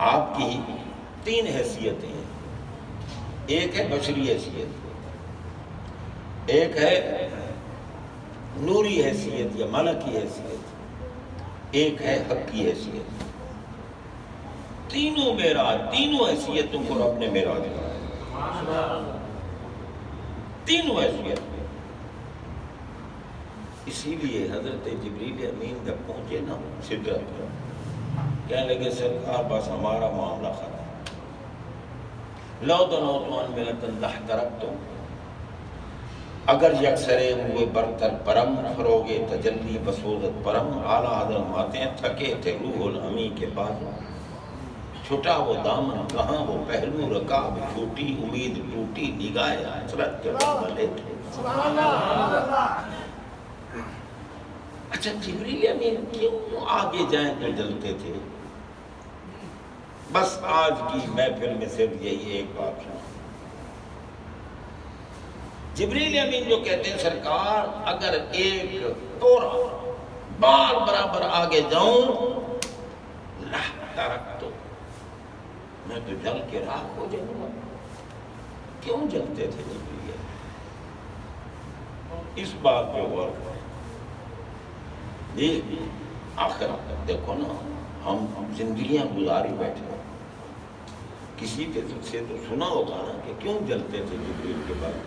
آپ کی 3 حیثیتیں ہیں. ایک ہے بشری حیثیت، ایک ہے نوری حیثیت یا ملکی حیثیت، ایک ہے حقی حیثیت. تینوں معراج، تینوں حیثیتوں کو رب نے معراج کرایا. تینوں حیثیت. اسی لیے حضرت جبریل امین جب پہنچے نا سدرت پر، کہنے لگے سرکار بس ہمارا معاملہ ختم. لو دنوت عن ملۃ لاحترقت، اگر یکسرے ہوئے برتر پرم فروغے تجلی بسوزت پرم. اعلیٰ حضرت ماتے تھکے تھے روح الامی کے بعد، چھٹا وہ دامن کہاں وہ پہلو رکاب چھوٹی امید ٹوٹی نگاہ حسرت کے بلے تھے. اچھا جبریل امین کیوں آگے جائیں تو جلتے تھے؟ بس آج کی محفل میں صرف یہی ایک بات ہے. جبریل امین جو کہتے ہیں سرکار اگر ایک توڑا بال برابر آگے جاؤں لحترقت، میں تو جل کے راکھ ہو جاؤں گا. کیوں جلتے تھے جبریل؟ اس بات پہ غور کریں. یہ آخر دیکھو نا، ہم زندگیاں گزاری بیٹھے، کسی کے سے تو سنا ہوگا نا کہ کیوں جلتے تھے جبریل کے بعد.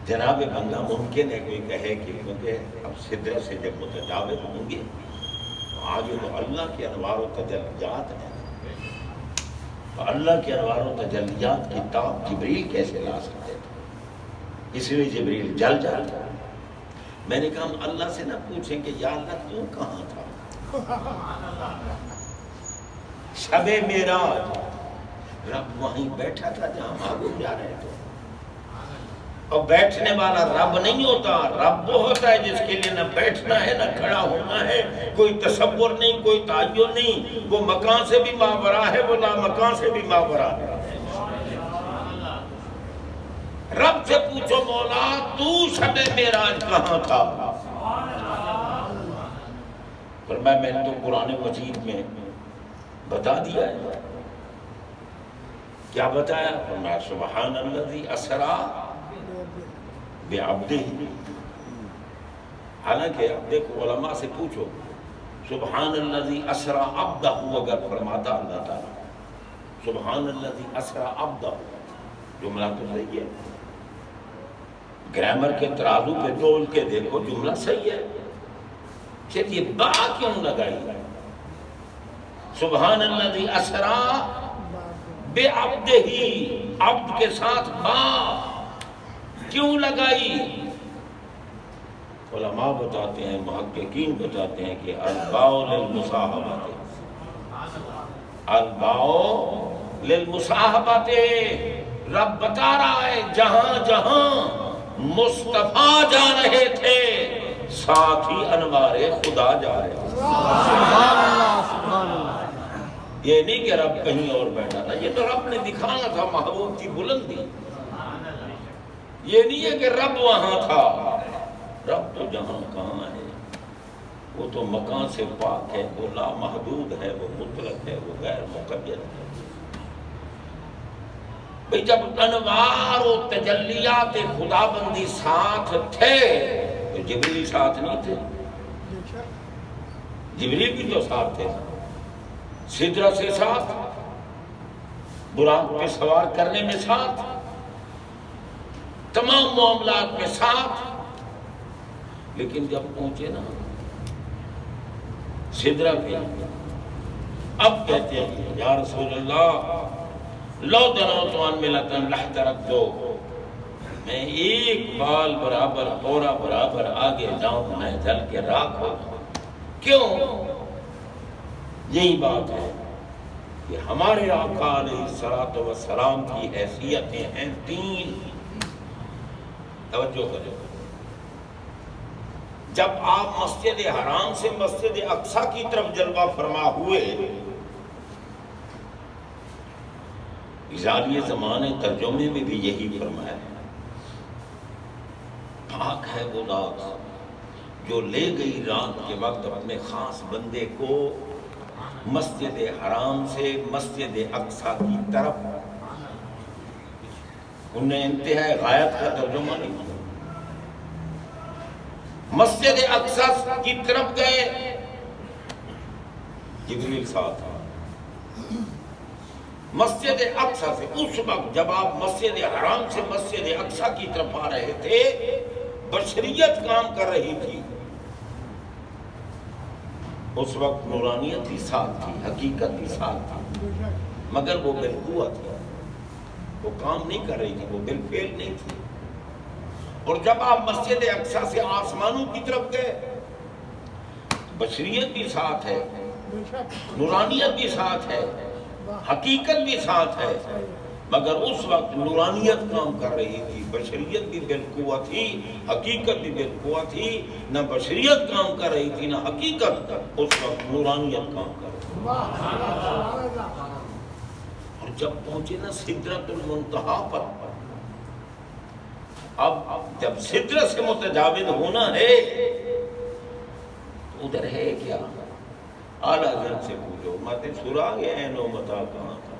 جناب بندہ ممکن ہے کوئی کہے کہ کیونکہ اب سدرت سے جب متجاوز ہوں گے تو آگے تو اللہ کے انوار و تجلیات ہیں، تو اللہ کے انوار و تجلیات کی تاب جبریل کیسے لا سکتے تھے؟ اس لیے جبریل جل جاتا. میں نے کہا ہم اللہ سے نہ پوچھیں کہ یا اللہ تو کہاں تھا؟ شب معراج رب وہیں بیٹھا تھا جہاں معبود جا رہے تھے. اور بیٹھنے والا رب نہیں ہوتا، رب وہ ہوتا ہے جس کے لیے نہ بیٹھنا ہے نہ کھڑا ہونا ہے، کوئی تصور نہیں، کوئی تعین نہیں. وہ مکان سے بھی ماورا ہے، وہ لا مکان سے بھی ماورا ہے. رب سے پوچھو مولا تو شب معراج کہاں تھا؟ فرمایا میں نے تو قرآن مجید میں بتا دیا ہے. کیا بتایا؟ فرمایا سبحان الذی اسریٰ بعبدہ. حالانکہ اب دیکھو علماء سے پوچھو سبحان الذی اسریٰ عبدہ اگر فرماتا اللہ تعالیٰ سبحان الذی اسریٰ عبدہ، جملہ تو صحیح ہے. گرامر کے ترازو پہ تول کے دیکھو جملہ صحیح ہے. پھر یہ با کیوں لگائی؟ سبحان الذی اسریٰ بعبدہ، عبد کے ساتھ با کیوں لگائی؟ علماء بتاتے ہیں، محققین بتاتے ہیں کہ الباء للمصاحبۃ، الباء للمصاحبۃ. رب بتا رہا ہے جہاں جہاں مصطفیٰ جا رہے تھے ساتھ ہی انوار خدا جا رہے تھے. یہ نہیں کہ رب کہیں اور بیٹھا تھا، یہ تو رب نے دکھانا تھا محبوب کی بلندی. یہ نہیں ہے کہ رب وہاں تھا، رب تو جہاں کہاں ہے، وہ تو مکان سے پاک ہے، وہ لامحدود ہے، وہ مطلق ہے، وہ غیر مقید ہے. بھئی جب انوار و تجلیات خدا بندی ساتھ تھے تو جبریل ساتھ نہیں تھے؟ جبریل بھی تو ساتھ تھے، سدرت سے ساتھ، براق پہ سوار کرنے میں ساتھ، تمام معاملات میں ساتھ. لیکن جب پہنچے نا سدرت پہ، اب کہتے ہیں یا رسول اللہ لو دنوت عن ملۃ لاحترقت، میں ایک بال برابر پورا برابر آگے جاؤں میں جل کے راکھ ہو. کیوں؟ یہی بات ہے کہ ہمارے آقا علیہ الصلوۃ والسلام کی حیثیتیں ہیں 3. توجہ کرو. جب آپ مسجد حرام سے مسجد اقصیٰ کی طرف جلوہ فرما ہوئے، اظہاریہ زمانے ترجمے میں بھی یہی فرمایا، پاک ہے وہ ذات جو لے گئی رات کے وقت اپنے خاص بندے کو مسجد حرام سے مسجد اقصی کی طرف، انہوں نے انتہائی غایت کا ترجمہ نہیں کیا، مسجد اقصی کی طرف گئے، جبریل ساتھ مسجد اقصی سے۔ اس وقت جب آپ مسجد حرام سے مسجد اقصی کی طرف آ رہے تھے، بشریت کام کر رہی تھی، اس وقت نورانیت بھی ساتھ تھی، حقیقت بھی ساتھ تھی، مگر وہ بالقوت تھی، وہ کام نہیں کر رہی تھی، وہ بالفعل نہیں تھی۔ اور جب آپ مسجد اقصی سے آسمانوں کی طرف گئے، بشریت بھی ساتھ ہے، نورانیت بھی ساتھ ہے، حقیقت بھی ساتھ ہے، مگر اس وقت نورانیت کام کر رہی تھی، بشریت بھی بالقوت تھی، حقیقت بھی بالقوت تھی، نہ بشریت کام کر رہی تھی نہ حقیقت، اس وقت نورانیت کام کر رہی تھی۔ اور جب پہنچے نا سدرۃ المنتہا پر، اب جب سدرۃ سے متجاوز ہونا ہے، ادھر ہے کیا؟ اعلیٰ حضرت سے پوچھو، مت سراغ عین و متا کہاں تھا،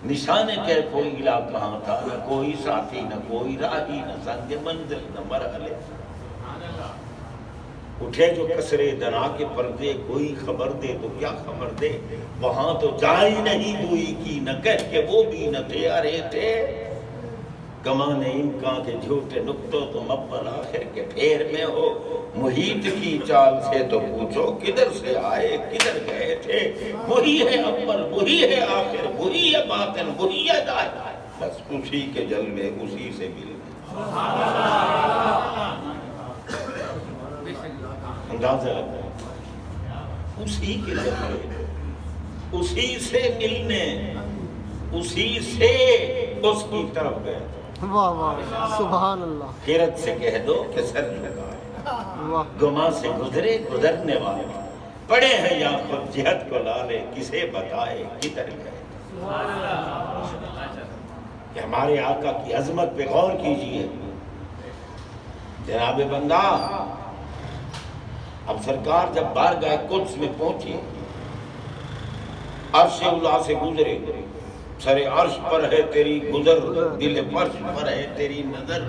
نشان کیف و الا کہاں تھا، نہ کوئی ساتھی نہ کوئی راہی، نہ سنگ منزل نہ مرحلے، اٹھے جو کسرے دنا کے پردے، کوئی خبر دے تو کیا خبر دے، وہاں تو جائی نہیں دوئی کی، نہ کہہ کے وہ بھی نہ تھے ارے تھے، گمان امکان کے جھوٹے نکتوں تم اول آخر کے پھیر میں ہو، محیط کی چال سے تو پوچھو کدھر سے آئے کدھر گئے تھے، وہی ہے اول وہی ہے آخر وہی ہے باطن وہی ہے ظاہر، بس اسی کے جلوے اسی سے ملنے، اندازہ لگا اسی کے جلوے اسی سے ملنے، اسی سے اس کی طرف گئے۔ واہ واہ سبحان اللہ۔ قرت سے کہہ دو کہ سر جھکائے، گما سے گزرے گزرنے والے، پڑے ہیں یا خود جہت کو لالے، کسے بتائے کدھر گئے۔ کہ ہمارے آقا کی عظمت پہ غور کیجئے جناب بندہ۔ اب سرکار جب بارگاہ قدس میں پہنچی، عرش اللہ سے گزرے، سر عرش پر ہے تیری گزر، دل فرش پر ہے تیری نظر،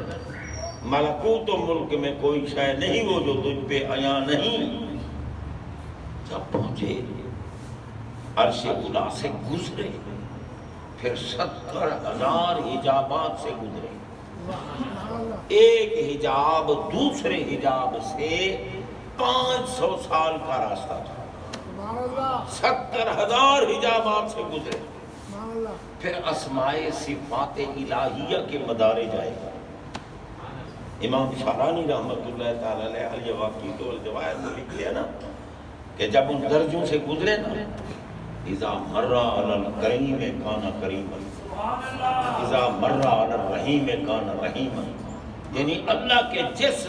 ملکوت و ملک میں کوئی شے نہیں وہ جو تجھ پہ عیاں نہیں۔ جب پہنچے عرش اولا سے گزرے، پھر 70,000 حجابات سے گزرے، ایک حجاب دوسرے حجاب سے 500 سال کا راستہ تھا، 70,000 حجابات سے گزرے، پھر اسماء صفات الہیہ کے مدارے جائے گا۔ امام شارانی رحمت اللہ تعالیٰ علیہ الجواقیت والجواہر میں لکھ لیا نا کہ جب ان درجوں سے گزرے نا، اذا مر علی الکریم کان کریما، اذا مر علی الرحیم کان رحیما، یعنی اللہ کے جس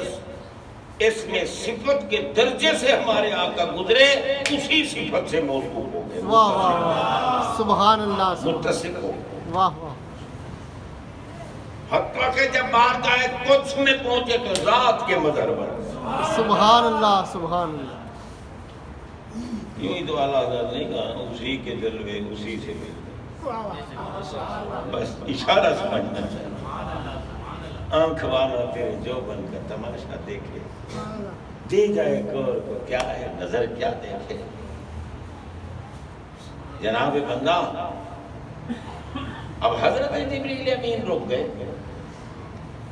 اس میں صفت کے درجے سے ہمارے آقا گزرے، اسی صفت سے موصوف ہو گئے، واہ واہ سبحان اللہ، متصف ہو گئے۔ واہ واہ حتیٰ کہ جب بارگاہ قدس میں پہنچے تو ذات کے مظہر بن، سبحان اللہ سبحان اللہ۔ یوں ہی تو اعلیٰ حضرت نہیں کہا اسی کے جلوے اسی سے ملے، بس اشارہ سمجھنا چاہیے۔ آنکھ والا تیرے جو بن کا تماشا دیکھے، دے جائے کور کو کیا ہے نظر کیا دیکھے۔ جناب بندہ اب حضرت جبریل امین رک گئے،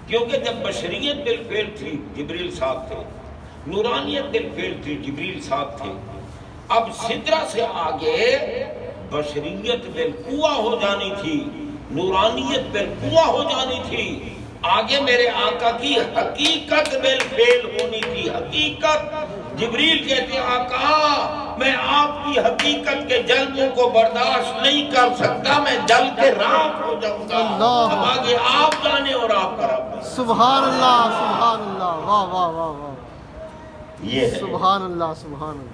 کیونکہ جب بشریت بالفعل تھی جبریل ساتھ تھے، نورانیت بالفعل تھی جبریل ساتھ تھے، اب سدرہ سے آگے بشریت بالقوہ ہو جانی تھی، نورانیت بالقوہ ہو جانی تھی، آگے میرے آقا کی حقیقت بالفعل ہونی تھی۔ حقیقت جبریل کہتے ہیں آقا میں آپ کی حقیقت کے جلووں کو برداشت نہیں کر سکتا، میں جل کے راکھ ہو جاؤں گا، اب آگے آپ جانے اور آپ کا رب۔ سبحان اللہ سبحان اللہ، واہ واہ واہ واہ، یہ ہے سبحان اللہ سبحان اللہ۔